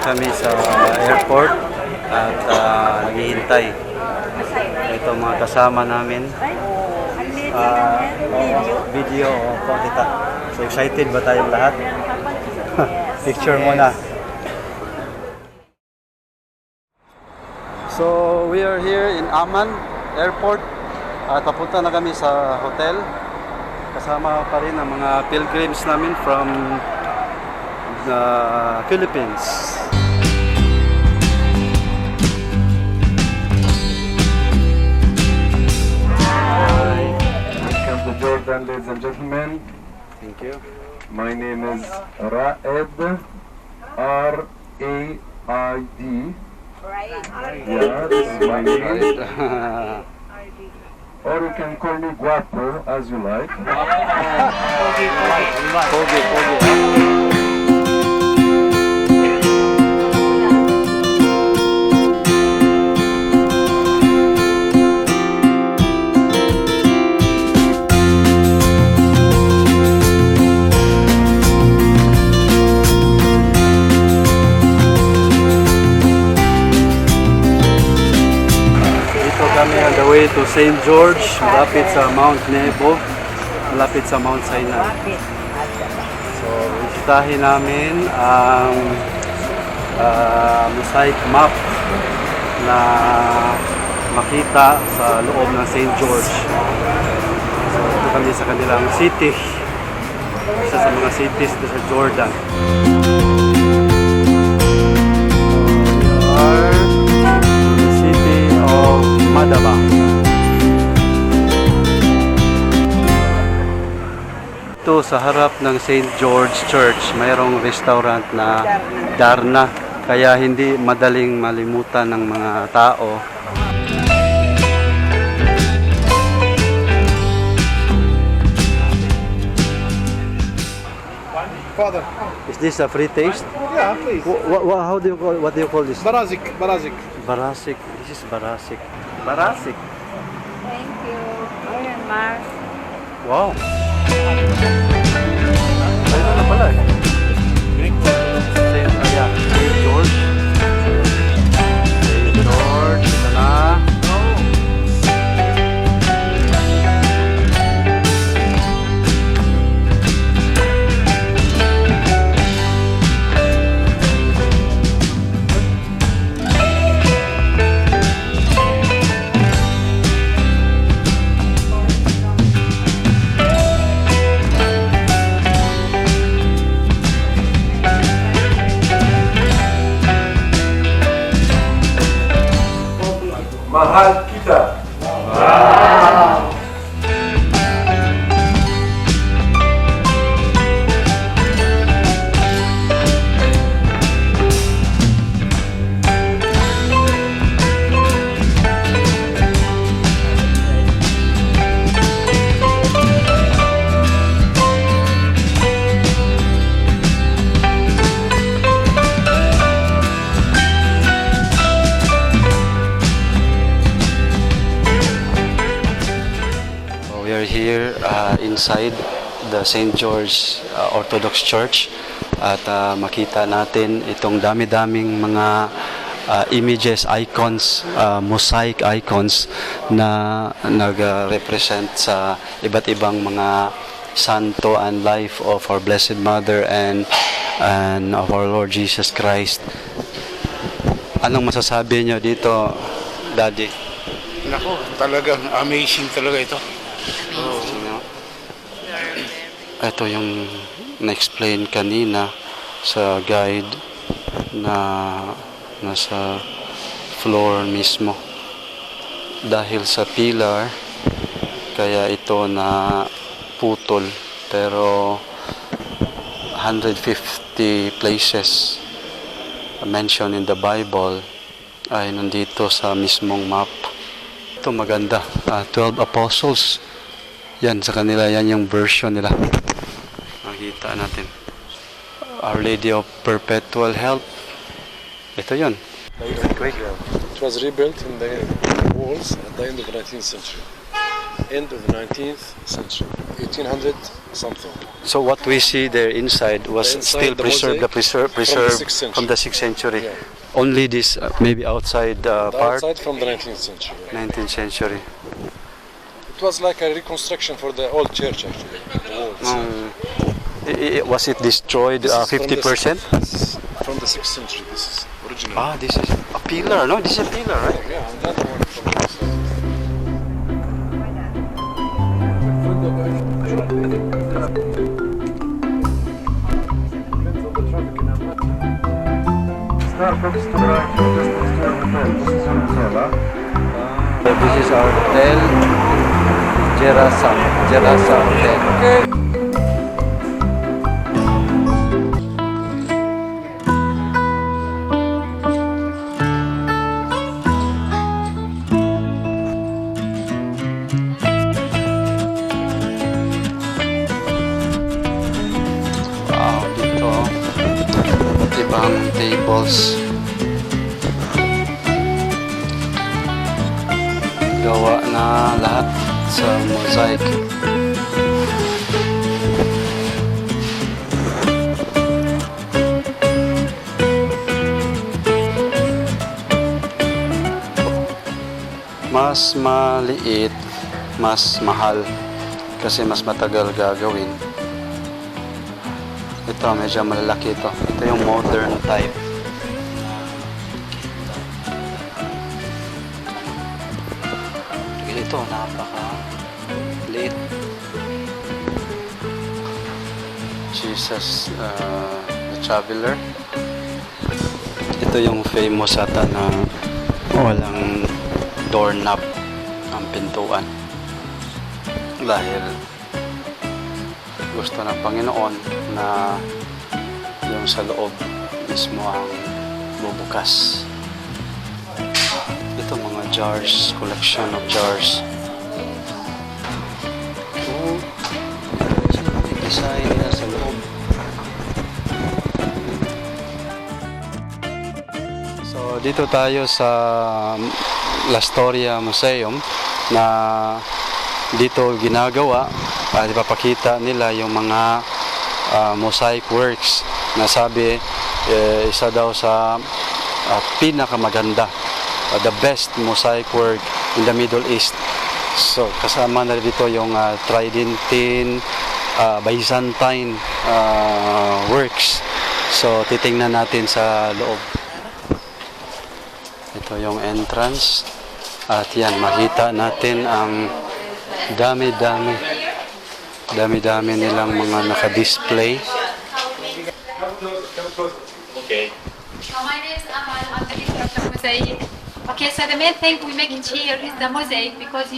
kami sa airport at naghihintay. Ito mga kasama namin. Video po kita. So excited ba tayong lahat? Picture muna. So we are here in Amman Airport at papunta na kami sa hotel. Kasama pa rin ang mga pilgrims namin from the Philippines. Hi. Welcome to Jordan, ladies and gentlemen. Thank you. My name is Raed, R-A-I-D. Yeah, this is my name. Or you can call me Guapo, as you like. Pogi. Kami on the way to St. George, malapit sa Mount Nebo, malapit sa Mount Sinai. So, bisitahin namin ang mosaic map na makita sa loob ng St. George. So, ito kami sa kanilang city, isa sa mga cities sa Jordan. Madaba. Ito sa harap ng St. George Church, mayroong restaurant na Darna, kaya hindi madaling malimutan ng mga tao. Father. Is this a free taste? Yeah, please. How do you call, what do you call this? Barasik. Barasik. This is barasik. Barasik. Thank you. Ayan, Mars. Wow. Ayun na pala eh. St. George. St. George. Ito na. Mahal kita. Here inside the St. George Orthodox Church at makita natin itong dami-daming mga images, icons, mosaic icons na nag-represent sa iba't ibang mga santo and life of our Blessed Mother and of our Lord Jesus Christ. Anong masasabi niyo dito, Daddy? Nako, talagang amazing talaga ito. Ito yung na-explain kanina sa guide na nasa floor mismo. Dahil sa pillar, kaya ito na putol. Pero 150 places mentioned in the Bible ay nandito sa mismong map. Ito maganda. 12 apostles. Yan sa kanila, yan yung version nila. Makita natin. Our Lady of Perpetual Help. Ito yun. It was rebuilt in the walls at the end of the 19th century. end of the 19th century, 1800 something. So what we see there inside was The inside, still the preserved, mosaic preserved 6th century. from the 6th century. Yeah. Only this, maybe outside The part, outside from the 19th century. 19th century. It was like a reconstruction for the old church actually. The walls. Was it destroyed This is from the 50%? This is from the 6th century. This is original. Ah, this is a pillar. No, this is a pillar, right? Yeah, and the other one from the side. Starbucks to the right, just next to our hotel. This is our hotel, huh? This is our hotel, Jerasa Hotel. Wow, dito, ibang tables. Gawa na lahat sa mosaic. Mas maliit, mas mahal kasi mas matagal gagawin. Ito medyo malalaki ito. Ito yung modern type. Ito, napaka-liit. Jesus, the Traveler. Ito yung famous ata na walang doorknob ang pintuan. Dahil gusto ng Panginoon na yung sa loob mismo ang bubukas. Ito mga jars, collection of jars. Oh, design nila sa loob. So dito tayo sa La Storia Museum na dito ginagawa at ipapakita nila yung mga mosaic works na sabi isa daw sa pinakamaganda, the best mosaic work in the Middle East. So kasama na dito yung Tridentine, Byzantine works. So titingnan natin sa loob. Ito yung entrance at yan, makita natin ang dami-dami nilang mga naka-display. Okay. My name is Amal. I'm the leader of the mosaic. Okay, so the main thing we make it here is the mosaic because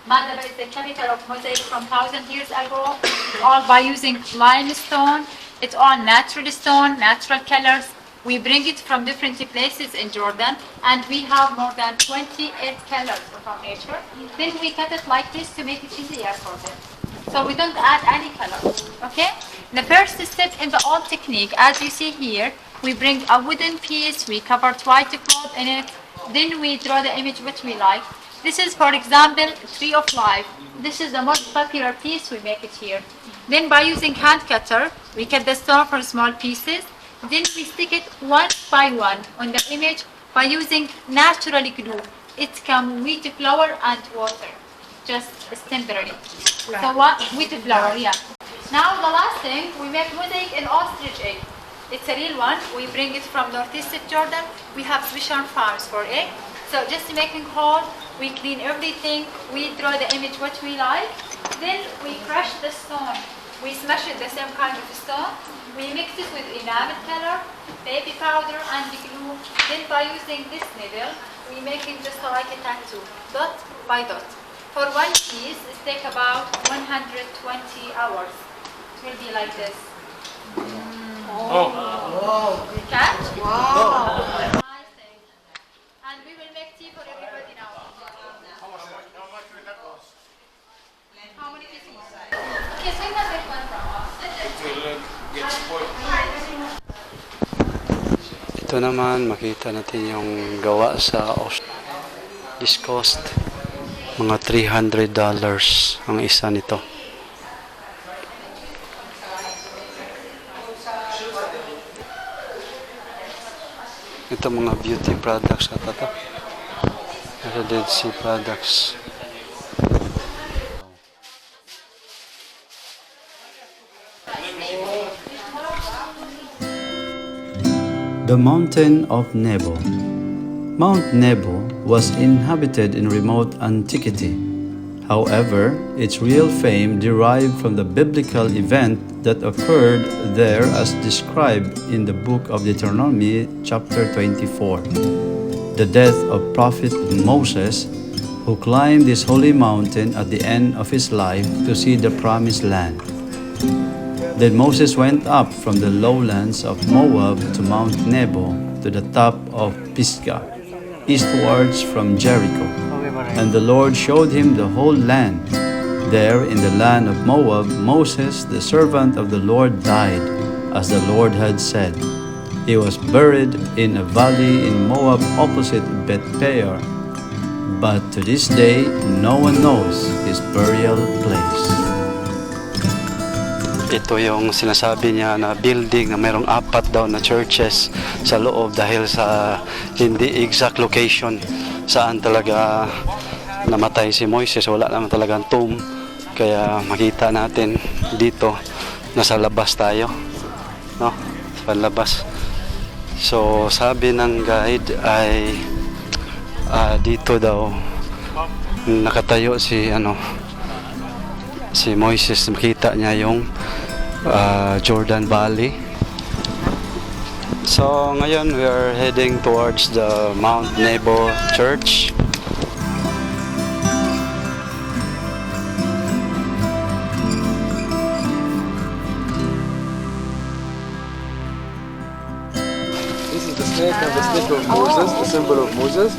Mandaba is the capital of mosaic from 1,000 years ago. All by using limestone. It's all natural stone, natural colors. We bring it from different places in Jordan, and we have more than 28 colors from nature. Then we cut it like this to make it easier for them. So we don't add any color, okay? The first step in the old technique, as you see here, we bring a wooden piece, we cover white cloth in it, then we draw the image which we like. This is, for example, Tree of Life. This is the most popular piece, we make it here. Then by using hand cutter, we cut the stone for small pieces. Then we stick it one by one on the image by using natural glue. It comes with flour and water, just temporary. So what? With flour, yeah. Now the last thing, we make mosaic in ostrich egg. It's a real one. We bring it from northeast Jordan. We have special farms for egg. So just making hole, we clean everything. We draw the image what we like. Then we crush the stone. We smash it the same kind of stone. We mix it with enamel color, baby powder, and glue. Then by using this needle, we make it just like a tattoo, dot by dot. For one piece, it takes about 120 hours. It will be like this. Catch? Wow! Nice thing. And we will make tea for everybody now. How many pieces? Okay, so you have this one from us. Ito naman, makita natin yung gawa sa East Coast. Mga $300 ang isa nito. Ito mga beauty products ata to. Dead Sea products. The Mountain of Nebo. Mount Nebo was inhabited in remote antiquity. However, its real fame derived from the biblical event that occurred there as described in the book of Deuteronomy chapter 24. The death of Prophet Moses, who climbed this holy mountain at the end of his life to see the promised land. Then Moses went up from the lowlands of Moab to Mount Nebo to the top of Pisgah, eastwards from Jericho. And the Lord showed him the whole land. There in the land of Moab, Moses, the servant of the Lord, died, as the Lord had said. He was buried in a valley in Moab opposite Beth-peor. But to this day, no one knows his burial place. Ito yung sinasabi niya na building na mayroong 4 daw na churches sa loob dahil sa hindi exact location saan talaga namatay si Moises. Wala naman talagang tomb. Kaya makita natin dito, nasa labas tayo. No? Sa labas. So sabi ng guide ay dito daw nakatayo si Moises. Makita niya yung Jordan Valley. So ngayon we are heading towards the Mount Nebo Church. This is the snake and the stick of Moses, the symbol of Moses.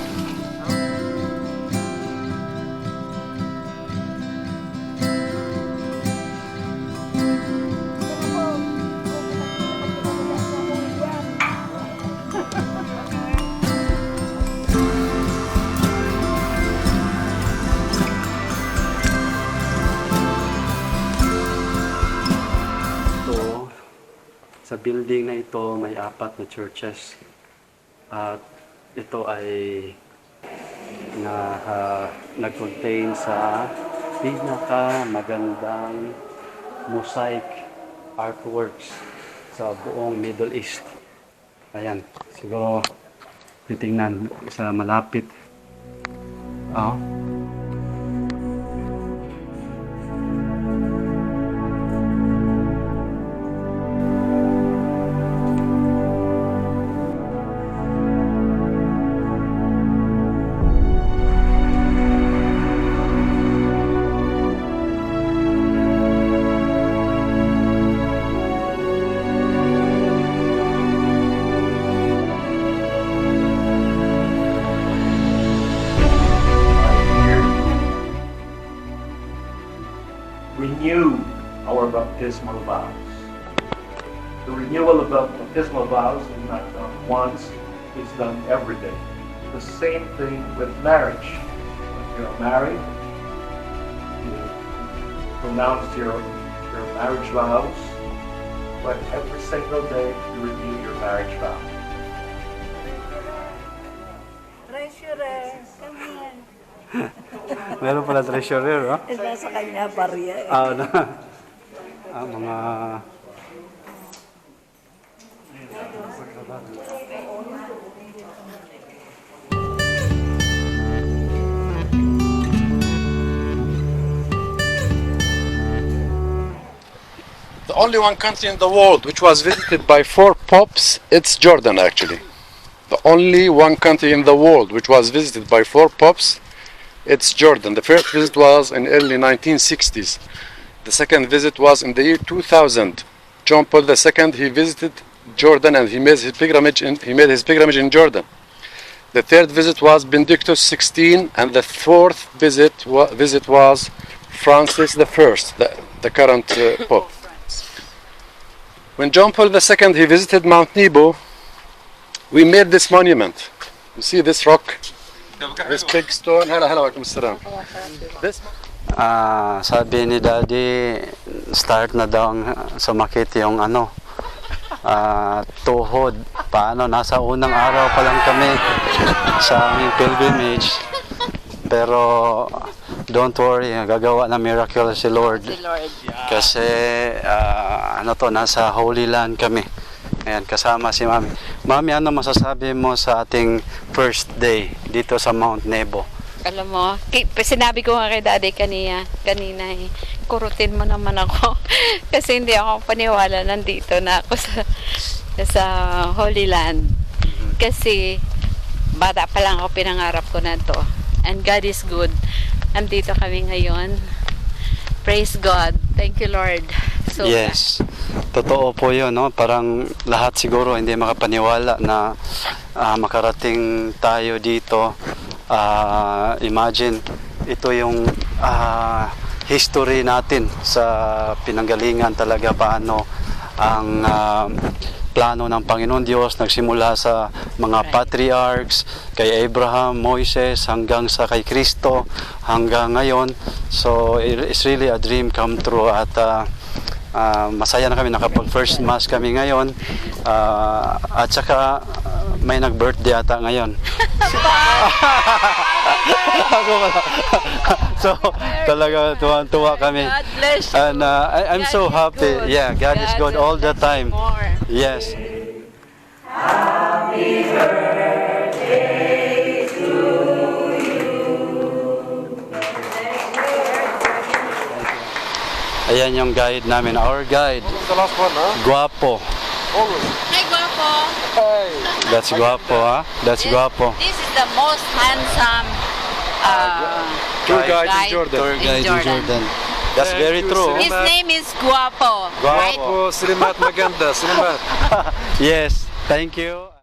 Sa building na ito may 4 na churches at ito ay nag-contain sa pinakamagandang mosaic artworks sa buong Middle East. Ayan, siguro titingnan sa malapit. Renew our baptismal vows. The renewal of baptismal vows is not done once, it's done every day. The same thing with marriage. When you're married, you pronounce your marriage vows, but every single day you renew your marriage vow. Treasurer, come here. Meron pala treasurer, no? Nasa kanya barya. Mga The only one country in the world which was visited by 4 popes, it's Jordan actually. The only one country in the world which was visited by 4 popes, it's Jordan. The first visit was in early 1960s. The second visit was in the year 2000. John Paul II, he visited Jordan and he made his pilgrimage in Jordan. The third visit was Benedictus XVI, and the fourth visit was Francis I, the current Pope. When John Paul II he visited Mount Nebo, we made this monument. You see this rock? This big stone. Hello, hello, alaikum assalam. This Sabi ni Daddy, start na daw sumakit yung tuhod. Paano? Nasa unang araw pa lang kami sa aming pilgrimage. Pero don't worry, gagawa ng miracle si Lord. Kasi nasa Holy Land kami. Ayan, kasama si Mami. Mami, ano masasabi mo sa ating first day dito sa Mount Nebo? Alam mo, sinabi ko nga kay Daddy kanina kurutin mo naman ako. Kasi hindi ako paniwala nandito na ako sa Holy Land. Kasi bata pa lang ako pinangarap ko na to. And God is good. Andito kami ngayon. Praise God. Thank you, Lord. So, Yes. Totoo po yun, no? Parang lahat siguro hindi makapaniwala na makarating tayo dito. Imagine, ito yung history natin sa pinanggalingan talaga paano ang plano ng Panginoon Diyos nagsimula sa mga patriarchs, kay Abraham, Moises, hanggang sa kay Kristo, hanggang ngayon. So it's really a dream come true at masaya na kami, nakapag first mass kami ngayon, at saka may nag-birthday ata ngayon. Ako wala. So talaga tuwa kami. God bless you. And I'm God so is happy. good. Yeah, God is good all the time. More. Yes. Ayan yung guide namin, our guide. the last one, huh? Guapo. Hi, Guapo. That's guapo, ha? That's guapo. This is the most handsome Tour guide in Guide. Jordan. Tour guide in Jordan. Jordan. That's Thank very you, true. sir. His name is Guapo. Guapo. Oh, Slimat Maganda, Slimat. Yes. Thank you.